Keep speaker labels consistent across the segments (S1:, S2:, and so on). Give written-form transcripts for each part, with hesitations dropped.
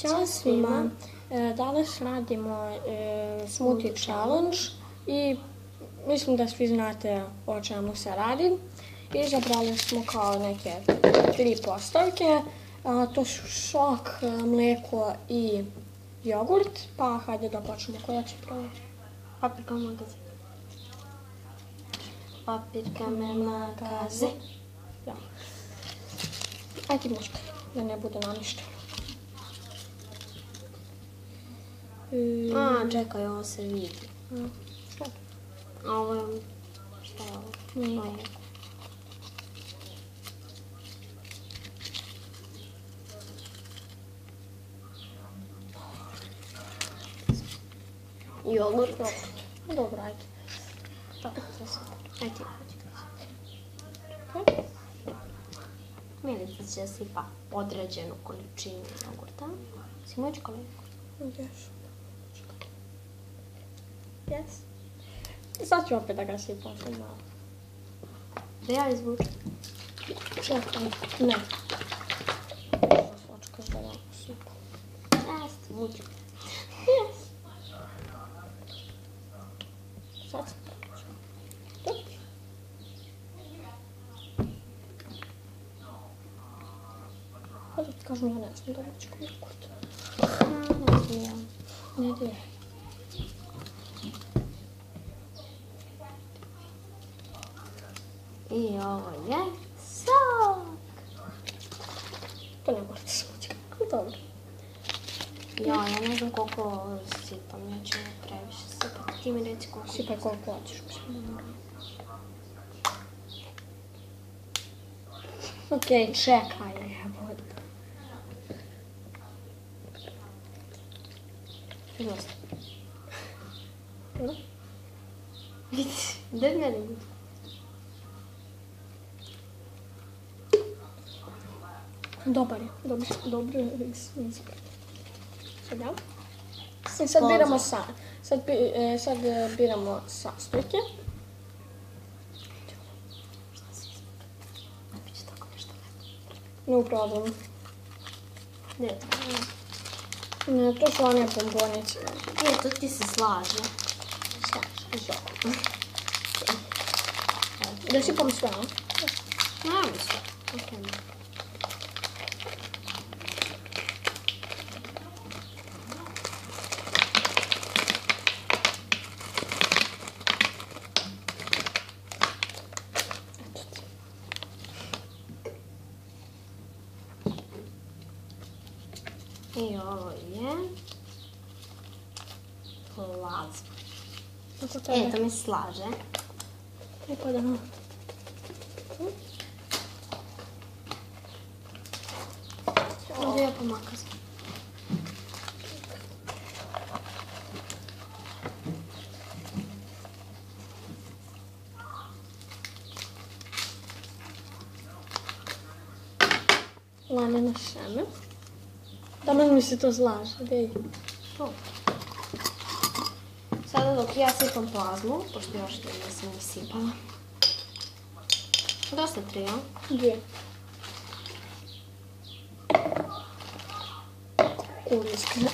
S1: Ćao svima, danas radimo smoothie challenge i mislim da svi znate o čemu se radi. Izabrali smo kao neke 3 postavke, to su sok, mlijeko i jogurt, pa hajde da počnemo. Koja će probati?
S2: Paprika magaze. Paprika me magaze.
S1: Ja. Ajde muška, da ne bude namišteno.
S2: Čekaj, ovo se vidi.
S1: Što?
S2: A ovo je... Šta je ovo? Mlijeko. Jogurt.
S1: Dobro, ajde.
S2: Ajde.
S1: Okay.
S2: Milica će sipa određenu količinu jogurta. Si moći koliko?
S1: Yes. Sad ću opet da ga sipam malo.
S2: Da ja izvučem?
S1: Čekaj, ne. Sočkaš da ja sipam.
S2: Jeste, vučem.
S1: Yes. Sad sam počeo. Dobro. Hajde ti kažem, ja ne znam da vučem jogurt.
S2: Ne smijem.
S1: Ne diraj.
S2: I ovo je sok.
S1: To ne morate svući. Dobro.
S2: Ja ne znam koliko sipam, ja ću previše sipati. Ti mi reci koliko.
S1: Sipaj koliko hoćeš. Okej, čekaj, jebote.
S2: Dosta.
S1: Dobro?
S2: Vidi, daj mene vidi.
S1: Dobar je, dobro je izgled. Sad ja? Sad biramo sad biramo sastojke.
S2: Biće tako nešto lepo.
S1: No problem.
S2: Ne,
S1: Ne, to su one bombonice.
S2: to ti se slaže.
S1: Slaže, dobro. Da sipam sve, a?
S2: Naravno sve. Okay. I ovo je plazma. To mi se slaže.
S1: Pa da.
S2: Ovdje je pomakaz.
S1: Laneno šeme. Taman mi se to slaže, dej.
S2: To. Sada dok ja sipam plazmu, pošto još nisam ni sipala. Dosta 3, ja?
S1: 2. Cool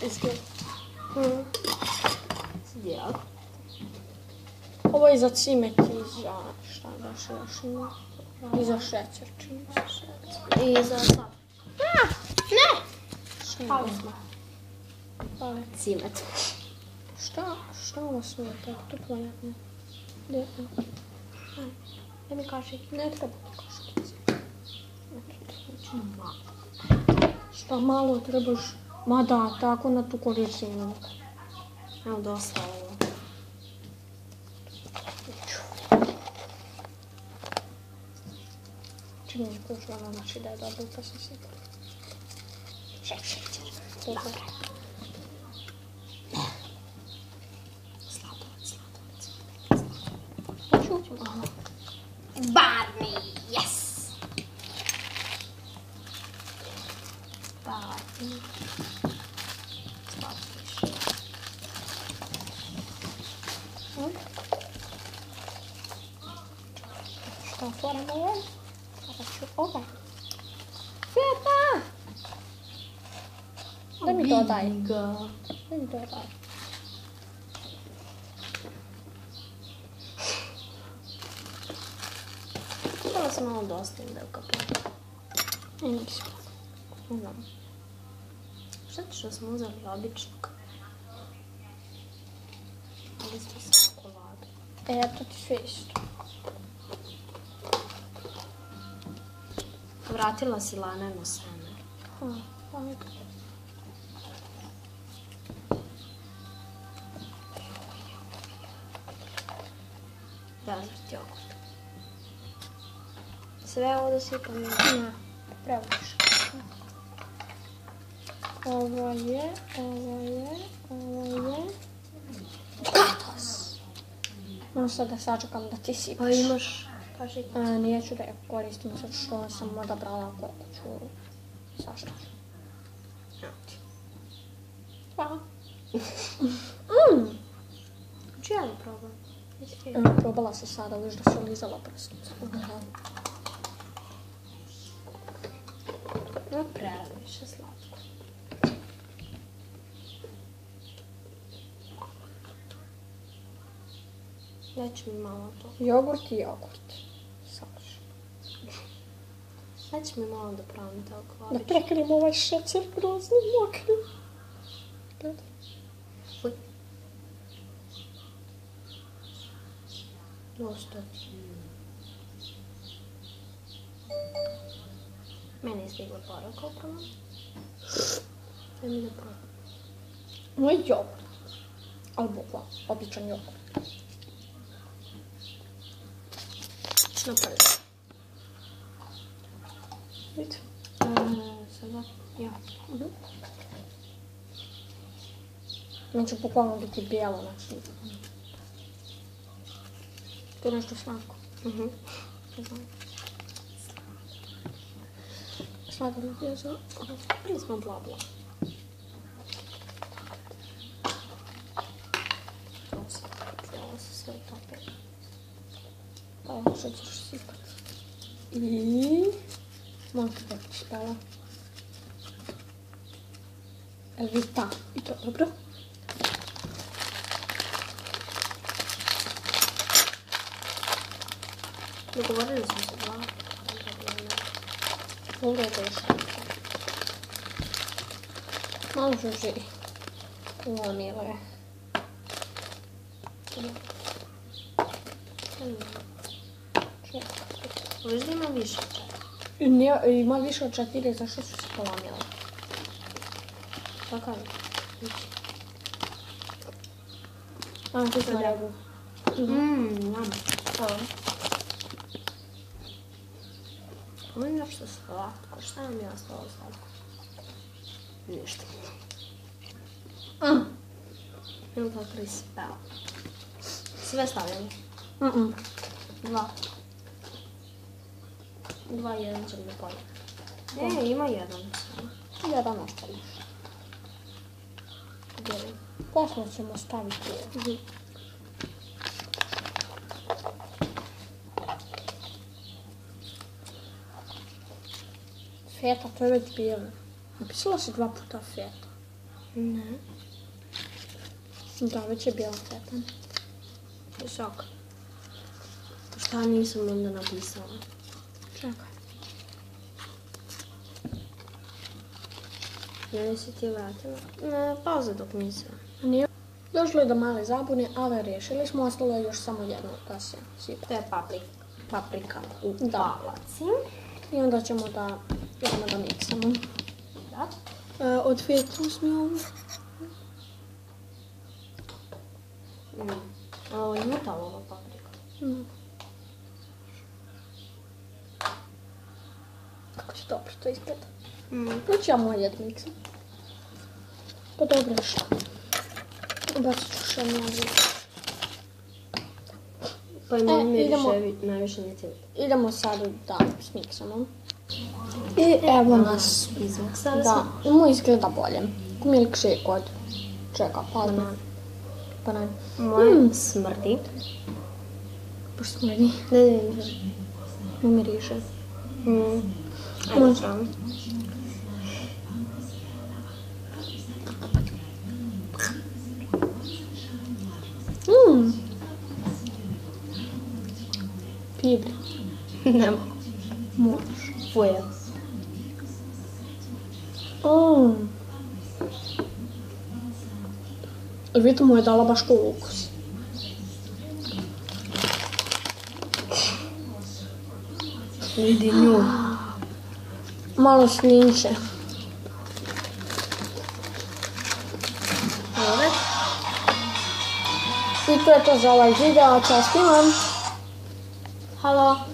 S1: izgleda.
S2: Zdjel.
S1: Ovo je za cimet i za šta još ima. I za šećer, čini se šećer.
S2: I za sad. Ne!
S1: Pali
S2: smo.
S1: Pali.
S2: Cimet.
S1: Šta ovo sve je tako? To pojavno. Gdje?
S2: Da mi kaži.
S1: Ne treba kaškice.
S2: Malo.
S1: Šta malo trebaš? Ma da, tako na tu količinu.
S2: Evo dosta ovo.
S1: Čini mi kuću, ono znači da je dobro, pa sam sigurna. Šećer. Dobro.
S2: Sladoled.
S1: Čuću malo.
S2: Barney, yes! Barney. Slatkiš.
S1: Šta otvorimo ovo? Sada ću ovaj. Sveta! Da mi to daj.
S2: Vidi ga.
S1: Da mi to daj.
S2: Htjela sam malo dosta indevka pa.
S1: I nisam.
S2: Ne znam. Šta ti što smo uzeli običnog? Ali smo se čokolade.
S1: Eto ti sve isto.
S2: Vratila si laneno seme.
S1: Ajde.
S2: Desert jogurt. Sve ovo da sipam.
S1: Ne, previše. Ovo je. Gatos. Moram sad da sačekam da ti sipaš.
S2: Pa imaš kašiku.
S1: Neću da je koristim sad što sam odabrala koliko ću saštati. Hvala.
S2: Ču ja li probam?
S1: Probala se sada, viš da sam lizala prsnicu.
S2: No previše slatko. Daću mi malo to.
S1: Jogurt i jogurt. Savršeno.
S2: Daću mi malo da pravim toliko
S1: Da
S2: obično.
S1: prekrim ovaj šećer grozni mokri. Gledaj.
S2: Fuj. Dosta. Meni je stigla poruka upravo. Sve mi da probam.
S1: Moj jogurt. Ali bukvalno, običan jogurt.
S2: Na prvi.
S1: Vidite.
S2: Sada, ja.
S1: Neće bukvalno biti bijelo, znači. To je nešto slatko.
S2: Ne znam.
S1: Slatko mi je za...
S2: Prije smo blabla. Ovo se sve tope.
S1: Pa evo što ćeš sipati. I... Možda da ti spala. Elvita. I to dobro.
S2: Dogovorili smo se dva.
S1: Ovo je teško. Malo žuži. Lomilo je.
S2: Možda ima više čak.
S1: Ima više od 4, zašto su se polomile?
S2: Pa kažem.
S1: Tu sam rebu.
S2: Nama. Ovo je nešto slatko. Šta nam je ostalo slatko? Ništa. Ili tako prispeo. Sve stavljamo. 2. 2, 1 ćemo da pojeti. Ima jedan.
S1: Jedan ostaviš.
S2: Gdje?
S1: Posle ćemo staviti. Feta, to je već bilo. Napisala si 2 puta feta.
S2: Ne.
S1: Da, već je bila feta.
S2: Visok. Šta nisam onda napisala?
S1: Čekaj.
S2: Jeli si ti vratila? Ne, pauza dok nisam.
S1: Nije. Došlo je do male zabune, ali riješili smo. Ostalo je još samo jedno da se sipa.
S2: To je paprika u
S1: Da.
S2: palaci.
S1: I onda ćemo da idemo da miksamo.
S2: Da.
S1: Od feta smo ovu.
S2: Ovo je mutalova paprika.
S1: Kako će dobro to izgleda. Znači ja moja jednu miksam. Pa dobro je što. Bacit ću še mjeri.
S2: Pa i meni
S1: idemo.
S2: najviše ne cijeli.
S1: Idemo sad da smiksamo. I evo nas.
S2: Izmiksali
S1: Da,
S2: smo.
S1: mu izgleda bolje. Milkshake od čega? Palme. Banan.
S2: Moje smrdi.
S1: Pošto smrdi.
S2: Ne.
S1: Ne miriše.
S2: Ajde, pravim. Ne mogu. Fuj.
S1: Vita mu je dala baš cool ukus.
S2: Vidi nju.
S1: Malo slinče. I to je to za ovaj video, čao svima.
S2: Halo.